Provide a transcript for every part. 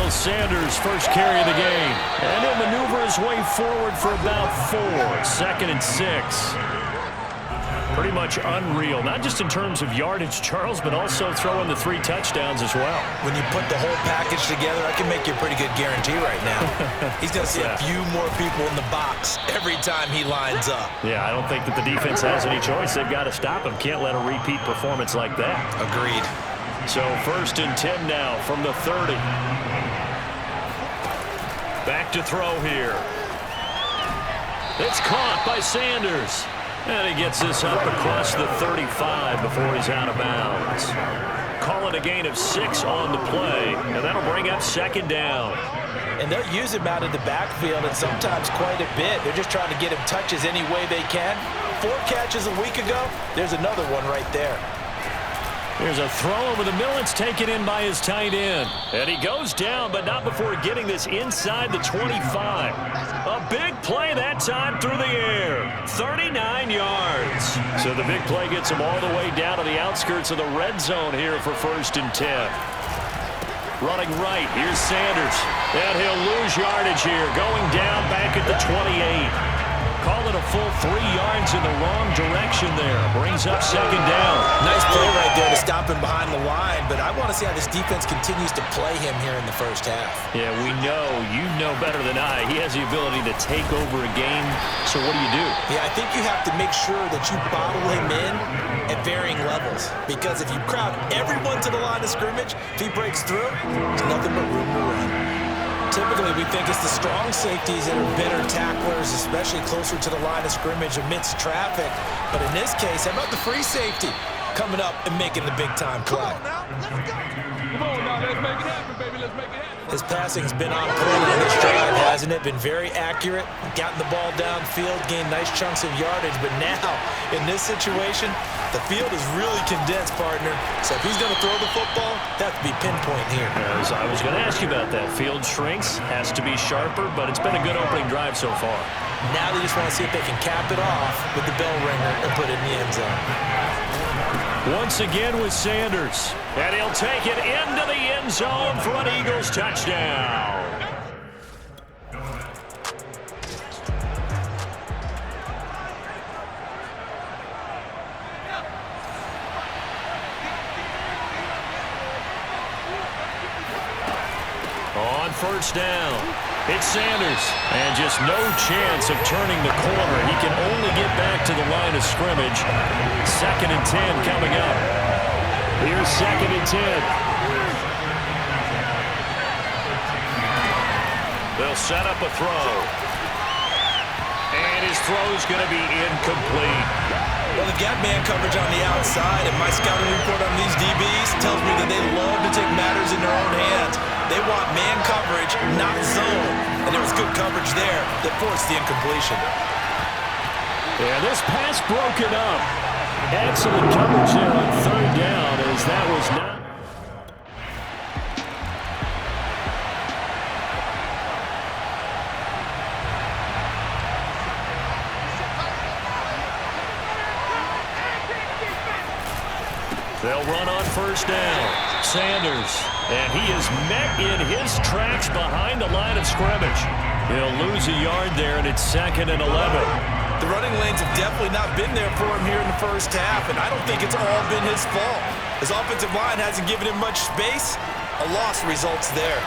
Miles Sanders' first carry of the game. And he'll maneuver his way forward for about 4. 2nd and 6. Pretty much unreal, not just in terms of yardage, Charles, but also throwing the 3 touchdowns as well. When you put the whole package together, I can make you a pretty good guarantee right now. He's going to see a few more people in the box every time he lines up. Yeah, I don't think that the defense has any choice. They've got to stop him. Can't let a repeat performance like that. Agreed. So 1st and 10 now from the 30. Back to throw here. It's caught by Sanders. And he gets this up across the 35 before he's out of bounds. Call it a gain of 6 on the play, and that'll bring up 2nd down. And they'll use him out of the backfield, and sometimes quite a bit. They're just trying to get him touches any way they can. 4 catches a week ago. There's another one right there. Here's a throw over the middle. It's taken in by his tight end. And he goes down, but not before getting this inside the 25. A big play that time through the air. 39 yards. So the big play gets him all the way down to the outskirts of the red zone here for 1st and 10. Running right, here's Sanders. And he'll lose yardage here. Going down back at the 28. Call it a full 3 yards in the wrong direction there. Brings up 2nd down. Nice play right there to stop him behind the line, but I want to see how this defense continues to play him here in the first half. Yeah, we know, you know better than I, he has the ability to take over a game. So what do? Yeah, I think you have to make sure that you bottle him in at varying levels, because if you crowd everyone to the line of scrimmage, if he breaks through, there's nothing but room to run. Typically, we think it's the strong safeties that are better tacklers, especially closer to the line of scrimmage amidst traffic. But in this case, how about the free safety coming up and making the big-time play? Come on now, let's go. Come on now, let's make it happen, baby. Let's make it happen. His passing's been on point on this drive, hasn't it? Been very accurate, gotten the ball downfield, gained nice chunks of yardage. But now, in this situation, the field is really condensed, partner. So if he's going to throw the football, that has to be pinpoint here. As I was going to ask you about that. Field shrinks, has to be sharper, but it's been a good opening drive so far. Now they just want to see if they can cap it off with the bell ringer and put it in the end zone. Once again with Sanders. And he'll take it into the end zone for an Eagles touchdown. On 1st down, it's Sanders. And just no chance of turning the corner. He can only get back to the line of scrimmage. 2nd and 10 coming up. Here's 2nd and 10. They'll set up a throw. And his throw's going to be incomplete. Well, the gap man coverage on the outside, and my scouting report on these DBs tells me that they love to take matters in their own hands. They want man coverage, not zone. And there was good coverage there that forced the incompletion. And this pass broken up. Excellent coverage there on 3rd down, as that was not. They'll run on 1st down. Sanders. And he is met in his tracks behind the line of scrimmage. He'll lose a yard there, and it's 2nd and 11. The running lanes have definitely not been there for him here in the first half, and I don't think it's all been his fault. His offensive line hasn't given him much space. A loss results there.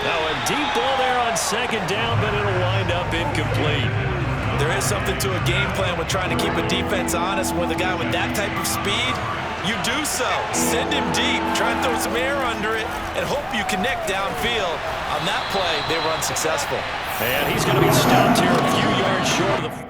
Now a deep ball there on 2nd down, but it'll wind up incomplete. There is something to a game plan with trying to keep a defense honest. With a guy with that type of speed, you do so. Send him deep, try and throw some air under it, and hope you connect downfield. On that play, they were unsuccessful. And he's going to be stopped here a few yards short of the...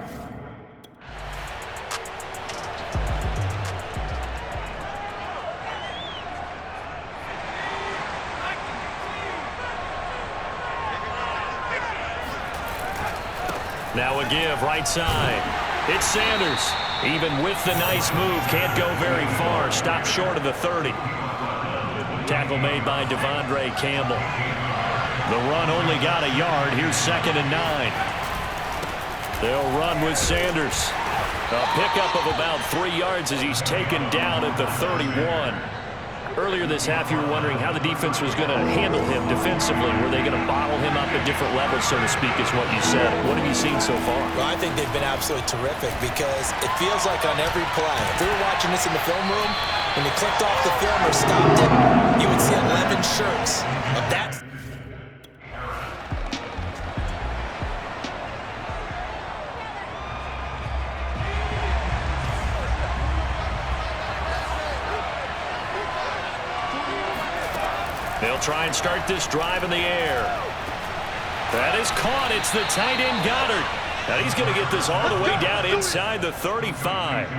Now a give, right side. It's Sanders. Even with the nice move, can't go very far. Stopped short of the 30. Tackle made by Devondre Campbell. The run only got a yard. Here's 2nd and 9. They'll run with Sanders. A pickup of about 3 yards as he's taken down at the 31. Earlier this half, you were wondering how the defense was going to handle him defensively. Were they going to bottle him up at different levels, so to speak, is what you said. What have you seen so far? Well, I think they've been absolutely terrific because it feels like on every play, if we were watching this in the film room, when they clicked off the film or stopped it, you would see 11 shirts of that. They'll try and start this drive in the air. That is caught. It's the tight end Goddard. Now he's going to get this all the way down inside the 35.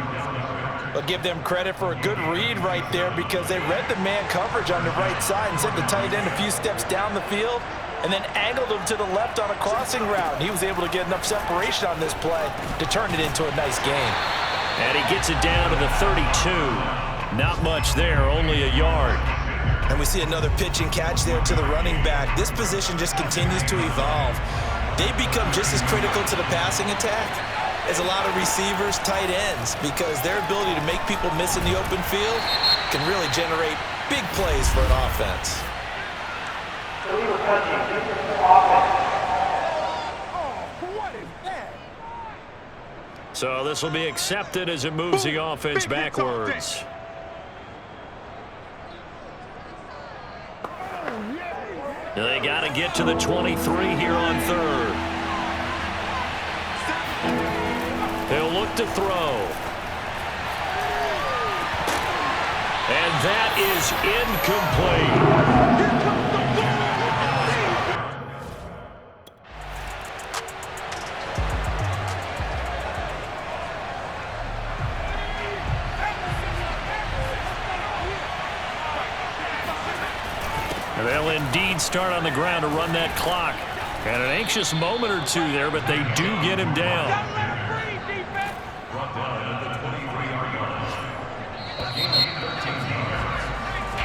I'll give them credit for a good read right there because they read the man coverage on the right side and sent the tight end a few steps down the field and then angled him to the left on a crossing route. And he was able to get enough separation on this play to turn it into a nice gain. And he gets it down to the 32. Not much there, only a yard. And we see another pitch and catch there to the running back. This position just continues to evolve. They become just as critical to the passing attack as a lot of receivers, tight ends, because their ability to make people miss in the open field can really generate big plays for an offense. So this will be accepted as it moves the offense backwards. They got to get to the 23 here on third. He'll look to throw. And that is incomplete. They'll indeed start on the ground to run that clock. And an anxious moment or two there, but they do get him down.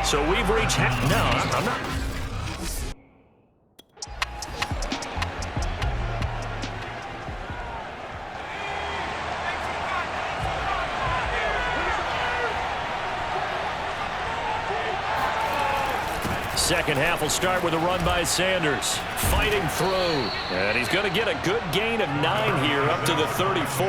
So we've reached half. No, I'm not. Second half will start with a run by Sanders. Fighting through. And he's going to get a good gain of 9 here up to the 34.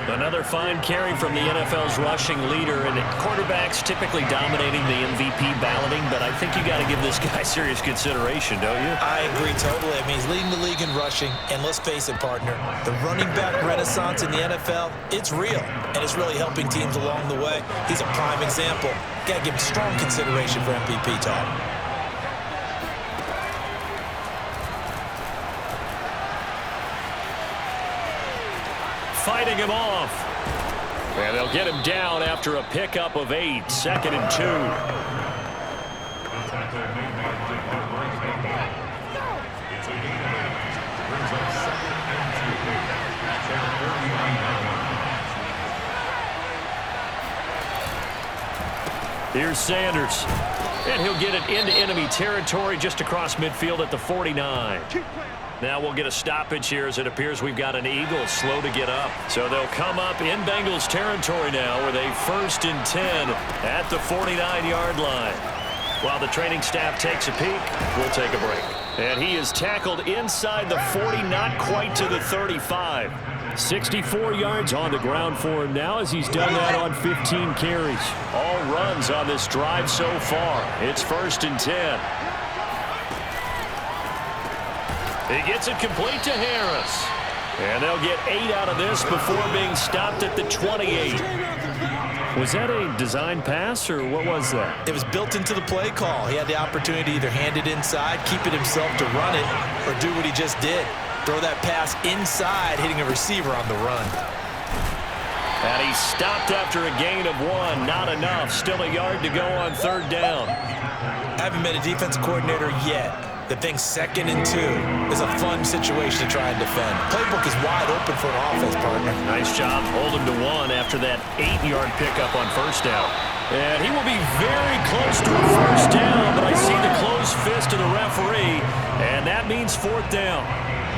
Another fine carry from the NFL's rushing leader. And quarterbacks typically dominating the MVP balloting, but I think you got to give this guy serious consideration, don't you? I agree totally. I mean, he's leading the league in rushing. And let's face it, partner, the running back renaissance in the NFL, it's real. And it's really helping teams along the way. He's a prime example. Got to give him strong consideration for MVP talk. Fighting him off. And they'll get him down after a pickup of 8. 2nd and 2. Here's Sanders. And he'll get it into enemy territory just across midfield at the 49. Now we'll get a stoppage here as it appears we've got an Eagle slow to get up. So they'll come up in Bengals territory now with a 1st and 10 at the 49-yard line. While the training staff takes a peek, we'll take a break. And he is tackled inside the 40, not quite to the 35. 64 yards on the ground for him now as he's done that on 15 carries. All runs on this drive so far. It's 1st and 10. He gets it complete to Harris. And they'll get 8 out of this before being stopped at the 28. Was that a design pass, or what was that? It was built into the play call. He had the opportunity to either hand it inside, keep it himself to run it, or do what he just did. Throw that pass inside, hitting a receiver on the run. And he's stopped after a gain of 1. Not enough. Still a yard to go on 3rd down. I haven't met a defensive coordinator yet that thinks 2nd and 2 is a fun situation to try and defend. Playbook is wide open for an offense, partner. Nice job holding to 1 after that 8-yard pickup on 1st down. And he will be very close to a 1st down, but I see the close closed fist to the referee, and that means fourth down.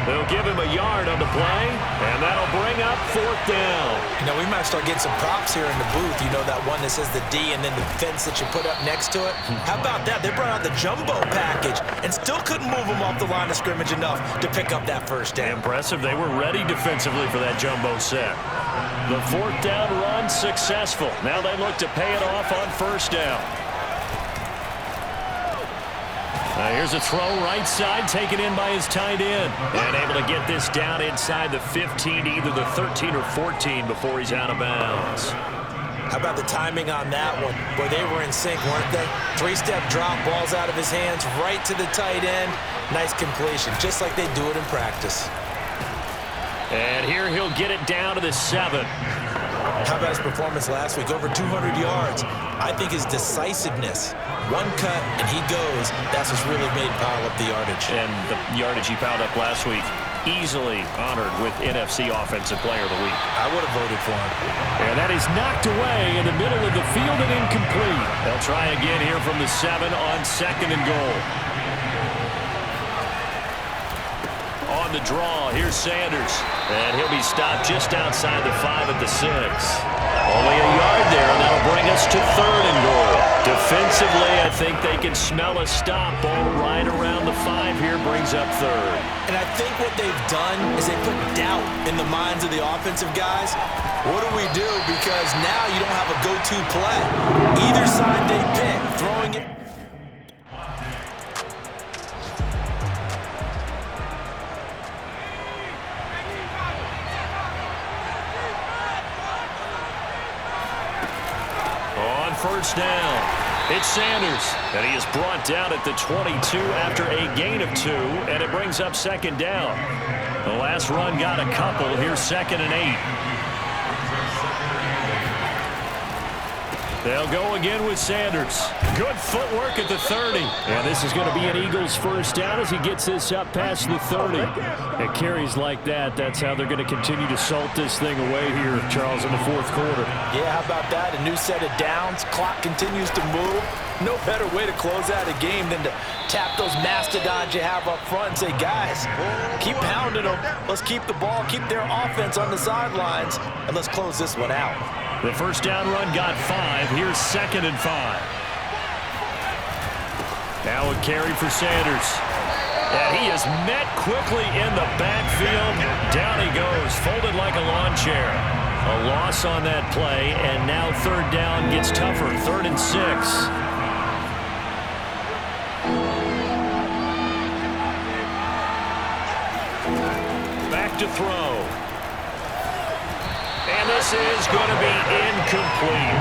They'll give him a yard on the play, and that'll bring up fourth down. You know, we might start getting some props here in the booth. You know, that one that says the D and then the fence that you put up next to it? How about that? They brought out the jumbo package and still couldn't move them off the line of scrimmage enough to pick up that first down. Impressive. They were ready defensively for that jumbo set. The fourth down run successful. Now they look to pay it off on first down. Here's a throw right side, taken in by his tight end. And able to get this down inside the 15, either the 13 or 14 before he's out of bounds. How about the timing on that one? Boy, they were in sync, weren't they? Three-step drop, balls out of his hands, right to the tight end. Nice completion, just like they do it in practice. And here he'll get it down to the 7. How about his performance last week? Over 200 yards. I think his decisiveness. One cut, and he goes. That's what's really made pile up the yardage. And the yardage he piled up last week, easily honored with NFC Offensive Player of the Week. I would have voted for him. And that is knocked away in the middle of the field and incomplete. They'll try again here from the 7 on 2nd and goal. On the draw, here's Sanders. And he'll be stopped just outside the 5 at the 6. Only a yard there, and that'll bring us to 3rd and goal. Defensively, I think they can smell a stop. Ball right around the 5 here, brings up 3rd. And I think what they've done is they put doubt in the minds of the offensive guys. What do we do? Because now you don't have a go-to play. Either side they pick, throwing it. First down. It's Sanders, and he is brought down at the 22 after a gain of 2, and it brings up 2nd down. The last run got a couple. Here's 2nd and 8. They'll go again with Sanders. Good footwork at the 30. And this is going to be an Eagles first down as he gets this up past the 30. It carries like that. That's how they're going to continue to salt this thing away here, Charles, in the 4th quarter. Yeah, how about that? A new set of downs. Clock continues to move. No better way to close out a game than to tap those mastodons you have up front and say, guys, keep pounding them. Let's keep the ball, keep their offense on the sidelines, and let's close this one out. The first down run got 5. Here's 2nd and 5. Now a carry for Sanders. And he is met quickly in the backfield. Down he goes, folded like a lawn chair. A loss on that play, and now 3rd down gets tougher. 3rd and 6. Back to throw. And this is going to be incomplete.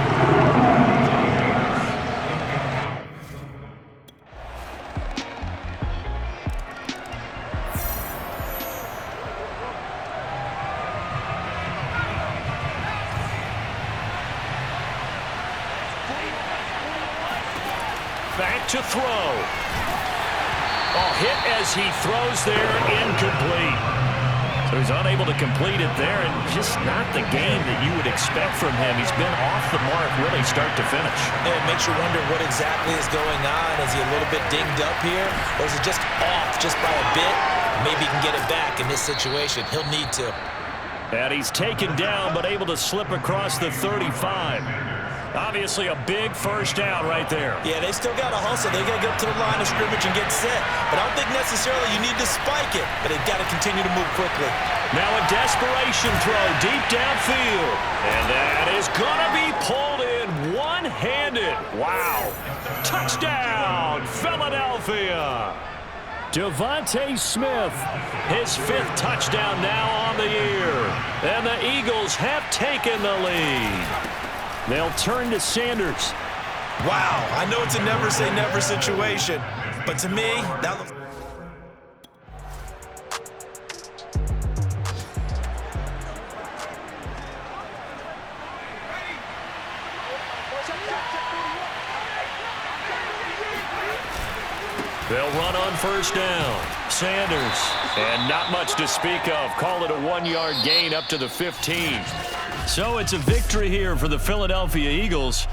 Back to throw. Oh, hit as he throws there, incomplete. So he's unable to complete it there, and just not the game that you would expect from him. He's been off the mark really start to finish. And it makes you wonder what exactly is going on. Is he a little bit dinged up here, or is it just off just by a bit? Maybe he can get it back in this situation. He'll need to. And he's taken down, but able to slip across the 35. Obviously a big first down right there. Yeah, they still got to hustle. They got to get up to the line of scrimmage and get set. But I don't think necessarily you need to spike it, but they've got to continue to move quickly. Now a desperation throw deep downfield. And that is going to be pulled in one-handed. Wow. Touchdown, Philadelphia. Devontae Smith, his 5th touchdown now on the year. And the Eagles have taken the lead. They'll turn to Sanders. Wow, I know it's a never-say-never situation, but to me, that looks... They'll run on first down. Sanders, and not much to speak of. Call it a 1-yard gain up to the 15. So it's a victory here for the Philadelphia Eagles.